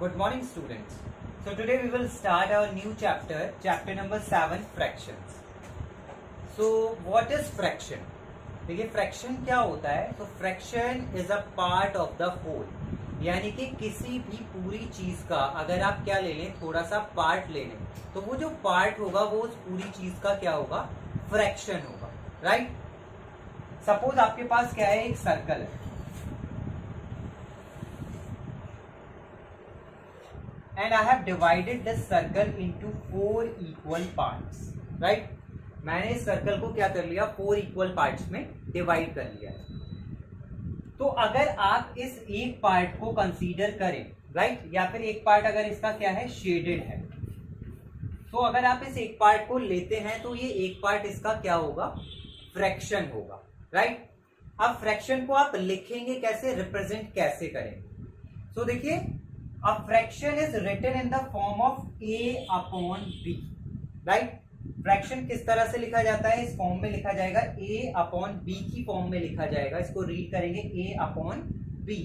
Good morning, students. So today we will start our new chapter, chapter number 7, fractions. So what is fraction? देखिए fraction क्या होता है. तो fraction is a part of the whole, यानी कि किसी भी पूरी चीज का अगर आप क्या ले लें, थोड़ा सा पार्ट ले लें, तो वो जो पार्ट होगा वो उस पूरी चीज का क्या होगा, फ्रैक्शन होगा. राइट. सपोज आपके पास क्या है, एक सर्कल है and I have divided this circle into 4 equal parts. Right? मैंने इस सर्कल को क्या कर लिया, 4 इक्वल पार्ट्स में डिवाइड कर लिया है. तो अगर आप इस एक पार्ट को कंसीडर करें, राइट, या फिर एक पार्ट अगर इसका क्या है, शेडेड है, तो अगर आप इस एक पार्ट को लेते हैं तो ये एक पार्ट इसका क्या होगा, फ्रैक्शन होगा. राइट. अब फ्रैक्शन को आप लिखेंगे कैसे, रिप्रेजेंट कैसे करेंगे. सो देखिए, a fraction is written in the form of a upon b. Right. Fraction किस तरह से लिखा जाता है, इस फॉर्म में लिखा जाएगा, a अपॉन b की फॉर्म में लिखा जाएगा. इसको रीड करेंगे a अपॉन b,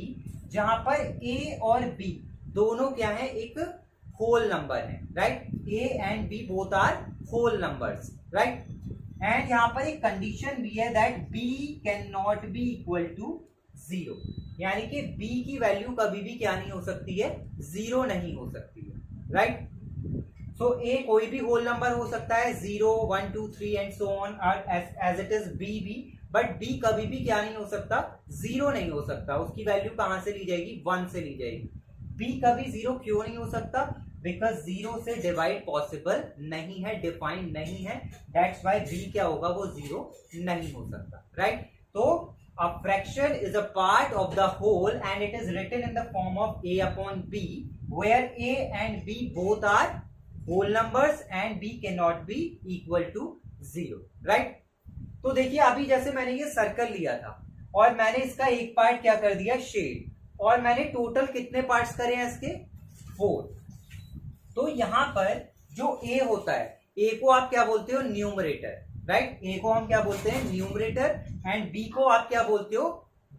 जहां पर a और b दोनों क्या है, एक होल नंबर है. Right. a and b both are whole numbers. Right. And यहां पर एक कंडीशन भी है, that b can not be equal to 0, यानी कि b की वैल्यू कभी भी क्या नहीं हो सकती है, 0 नहीं हो सकती है. राइट. सो a कोई भी होल नंबर हो सकता है, 0, 1, 2, 3 and so on, as it is b भी, बट b कभी भी क्या नहीं हो सकता, 0 नहीं हो सकता. उसकी वैल्यू कहां से ली जाएगी, 1 से ली जाएगी. b कभी 0 क्यों नहीं हो सकता, बिकॉज 0 से डिवाइड पॉसिबल नहीं है, डिफाइन नहीं है. दैट्स वाई b क्या होगा, वो 0 नहीं हो सकता. राइट. तो a fraction is a part of the whole and it is written in the form of a upon b, where a and b both are whole numbers and b cannot be equal to 0. right. तो देखिए, अभी जैसे मैंने ये circle लिया था और मैंने इसका एक पार्ट क्या कर दिया, शेड, और मैंने टोटल कितने पार्ट्स करे हैं इसके, 4. तो यहां पर जो a होता है, a को आप क्या बोलते हो, न्यूमरेटर. राइट. ए को हम क्या बोलते हैं, न्यूमरेटर, एंड बी को आप क्या बोलते हो,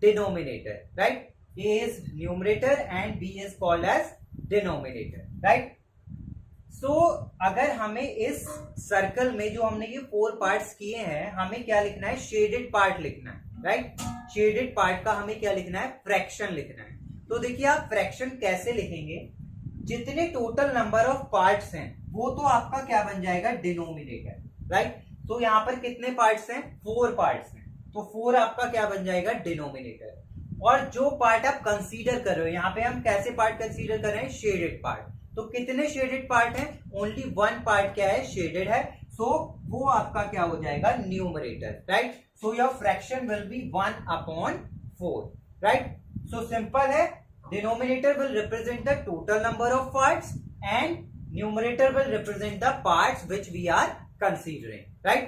denominator. Right. A is numerator and B is called as denominator. Right. So अगर हमें इस सर्कल में जो हमने ये 4 पार्ट्स किए हैं, हमें क्या लिखना है, शेडेड पार्ट लिखना है. राइट. शेडेड पार्ट का हमें क्या लिखना है, फ्रैक्शन लिखना है. तो देखिए, आप फ्रैक्शन कैसे लिखेंगे, जितने टोटल नंबर ऑफ पार्ट्स हैं वो तो आपका क्या बन जाएगा, डिनोमिनेटर. राइट. तो यहां पर कितने पार्ट्स हैं, 4 पार्ट्स हैं, तो 4 आपका क्या बन जाएगा, डिनोमिनेटर. और जो पार्ट आप कंसीडर कर रहे हो, यहां पे हम कैसे पार्ट कंसीडर कर रहे हैं, शेडेड पार्ट. तो कितने शेडेड पार्ट हैं, ओनली 1 पार्ट क्या है, शेडेड है. सो वो आपका क्या हो जाएगा, numerator. Right. So your fraction will be 1 upon 4. Right. So simple है, denominator will represent the total number of parts and numerator will represent the parts which we are considering. Right.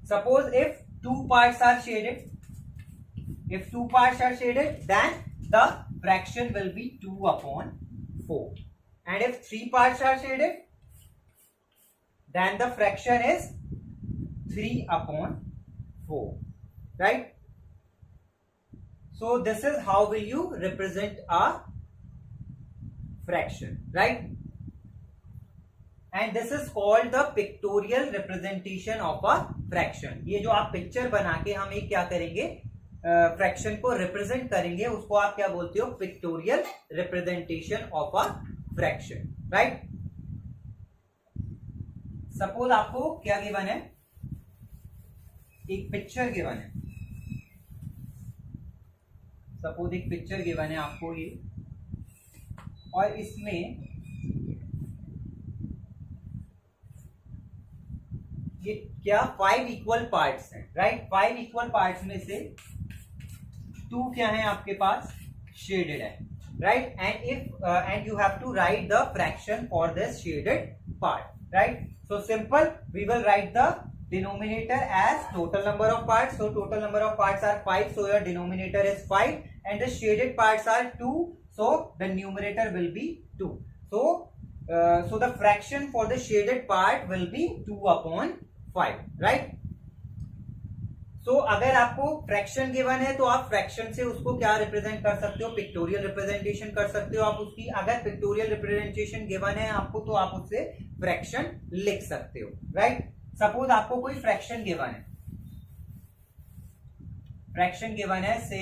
Suppose if 2 parts are shaded, then the fraction will be 2 upon 4, and if 3 parts are shaded, then the fraction is 3 upon 4. Right. So this is how will you represent a fraction. Right. And this is called the pictorial representation of a fraction. ये जो आप picture बना के हम एक क्या करेंगे, fraction को रिप्रेजेंट करेंगे, उसको आप क्या बोलते हो, pictorial representation of a fraction. Right. Suppose आपको क्या गिवन है, एक पिक्चर गिवन है. सपोज एक पिक्चर गिवन है आपको ये, और इसमें ये क्या 5 इक्वल पार्ट्स हैं. राइट. 5 इक्वल पार्ट्स में से 2 क्या है आपके पास, शेडेड है. Right. And you have to write the fraction for this shaded part. Right. So simple, we will write the denominator as total number of parts. So total number of parts are 5, so your denominator is 5, and the shaded parts are 2, so the numerator will be 2. So the fraction for the shaded part will be 2 upon 5. Right. तो अगर आपको fraction given है तो आप fraction से उसको क्या represent कर सकते हो, पिक्टोरियल रिप्रेजेंटेशन कर सकते हो आप उसकी। अगर पिक्टोरियल रिप्रेजेंटेशन गिवन है आपको तो आप उससे फ्रैक्शन लिख सकते हो, राइट। सपोज आपको कोई फ्रैक्शन गिवन है, फ्रैक्शन गिवन है से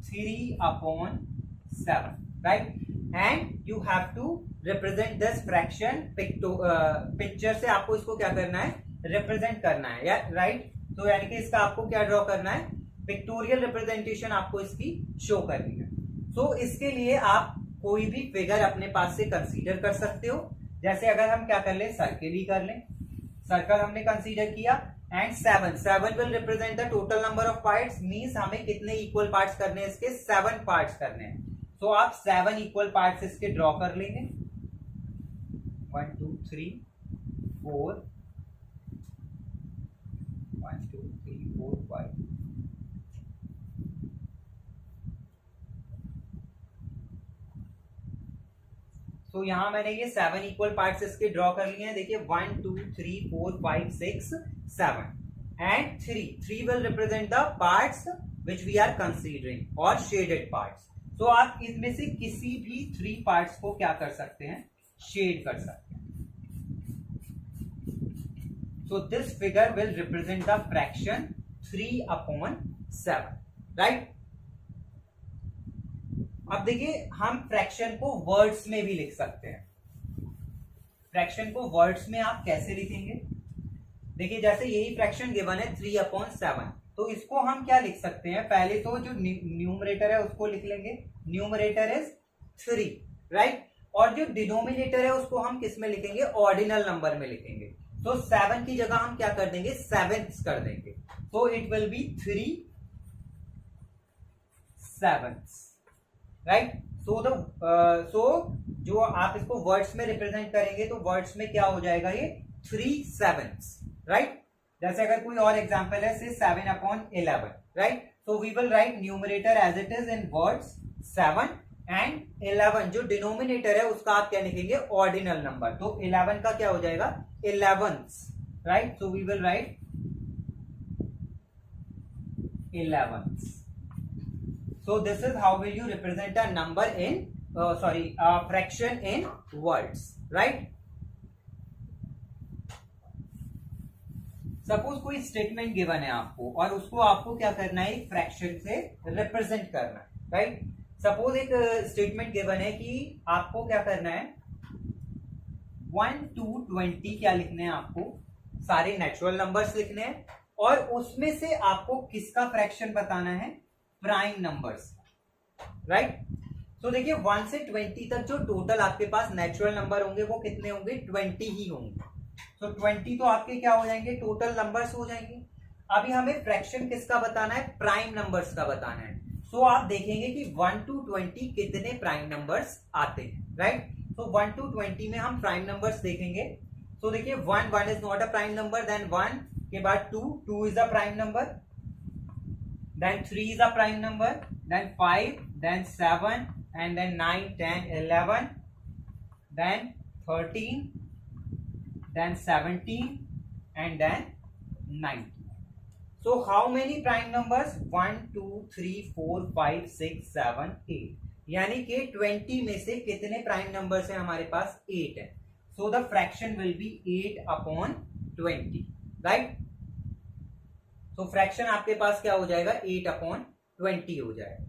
3/7, right, and you have to represent this fraction picture से आपको इसको क्या करना है, रिप्रेजेंट करना है, या राइट। तो यानी कि इसका आपको क्या ड्रॉ करना है, पिक्टोरियल रिप्रेजेंटेशन आपको इसकी शो करनी है। तो इसके लिए आप कोई भी फिगर अपने पास से कंसीडर कर सकते हो। जैसे अगर हम क्या कर लें, सर्किल ही कर लें, सर्कल हमने कंसीडर किया and 7 will represent the total number of parts, means हमें कितने इक्वल पार्ट्स करने हैं, इसके 7 पार्ट्स करने हैं। तो आप 7 इक्वल पार्ट्स इसके ड्रॉ कर लेंगे, 1 2 3 4 1 2 3 4 5। तो यहां मैंने ये 7 इक्वल पार्ट्स इसके ड्रॉ कर लिए हैं। देखिए 1 2 3 4 5 6 7 and 3 will represent the parts which we are considering और शेडेड पार्ट्स। तो आप इनमें से किसी भी 3 पार्ट्स को क्या कर सकते हैं, शेड कर सकते हैं। So this figure will represent the fraction 3/7, right? अब देखिए हम फ्रैक्शन को वर्ड्स में भी लिख सकते हैं। फ्रैक्शन को वर्ड्स में आप कैसे लिखेंगे, देखिए जैसे यही फ्रैक्शन गिवन है 3/7, तो इसको हम क्या लिख सकते हैं, पहले तो जो न्यूमरेटर है उसको लिख लेंगे, न्यूमरेटर इज 3, राइट, और जो डिनोमिनेटर है उसको हम किस में लिखेंगे, ऑर्डिनल नंबर में लिखेंगे। तो 7 की जगह हम क्या कर देंगे, 7 कर देंगे, तो इट विल बी 3 7, राइट। सो जो आप इसको वर्ड्स में रिप्रेजेंट करेंगे तो वर्ड्स में क्या हो जाएगा, ये 3 7, राइट। जैसे अगर कोई और एग्जांपल है से 7/11, right, so we will write numerator as it is in words 7 and 11 जो डिनोमिनेटर है उसका आप क्या लिखेंगे, ऑर्डिनल नंबर। तो 11 का क्या हो जाएगा, 11s, right, so we will write 11s। so this is how will you represent a number in fraction in words, right। Suppose कोई स्टेटमेंट गिवन है आपको और उसको आपको क्या करना है, एक फ्रैक्शन से रिप्रेजेंट करना है, राइट। सपोज एक स्टेटमेंट गिवन है कि आपको क्या करना है, 1 to 20 क्या लिखने हैं, आपको सारे नेचुरल नंबर्स लिखने हैं और उसमें से आपको किसका फ्रैक्शन बताना है, प्राइम नंबर्स, राइट। तो देखिए 1 से 20 तक जो टोटल आपके पास नेचुरल नंबर होंगे वो कितने होंगे, 20 ही होंगे। तो 20 तो आपके क्या हो जाएंगे, टोटल नंबर्स हो जाएंगे। अभी हमें फ्रैक्शन किसका बताना है, प्राइम नंबर्स का बताना है। सो आप देखेंगे कि 1 to 20 कितने प्राइम नंबर्स आते हैं, राइट। तो 1 to 20 में हम प्राइम नंबर्स देखेंगे। तो देखिए 1 is not a prime number, then 1 के बाद 2 is a prime number, then 3 is a prime number, then 5, then 7 and then 9 10 11, then 13, then 17 and then 19. So how many prime numbers, 1 2 3 4 5 6 7 8, यानी कि 20 में से कितने प्राइम नंबर्स हैं हमारे पास, 8 है। So the fraction will be 8/20, right। so fraction आपके पास क्या हो जाएगा, 8/20 हो जाएगा।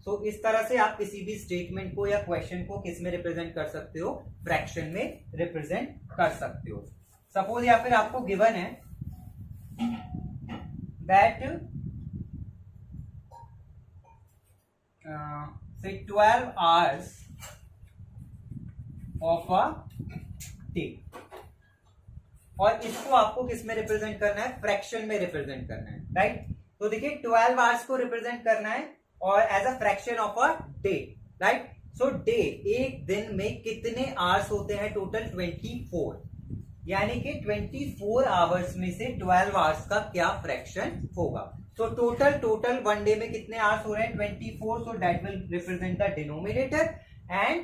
तो इस तरह से आप किसी भी स्टेटमेंट को या क्वेश्चन को किस में रिप्रेजेंट कर सकते हो, फ्रैक्शन में रिप्रेजेंट कर सकते हो। सपोज या फिर आपको गिवन है that say 12 hours of a day, और इसको आपको किस में रिप्रेजेंट करना है, फ्रैक्शन में रिप्रेजेंट करना है, राइट। तो देखिए 12 आवर्स को रिप्रेजेंट करना है और as a fraction of a day, right. So day, एक दिन में कितने आवर्स होते हैं, टोटल 24, यानी कि 24 आवर्स में से 12 आवर्स का क्या फ्रैक्शन होगा। सो टोटल वन डे में कितने आवर्स हो रहे हैं, 24, so that will represent the denominator and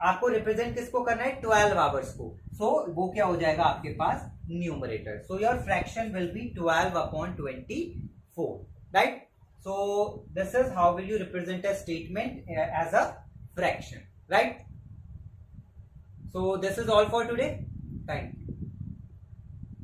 आपको रिप्रेजेंट किसको करना है, 12 आवर्स को. सो वो क्या हो जाएगा आपके पास numerator. So your fraction will be 12/24, right. So this is how will you represent a statement as a fraction, right. So this is all for today. Thank you.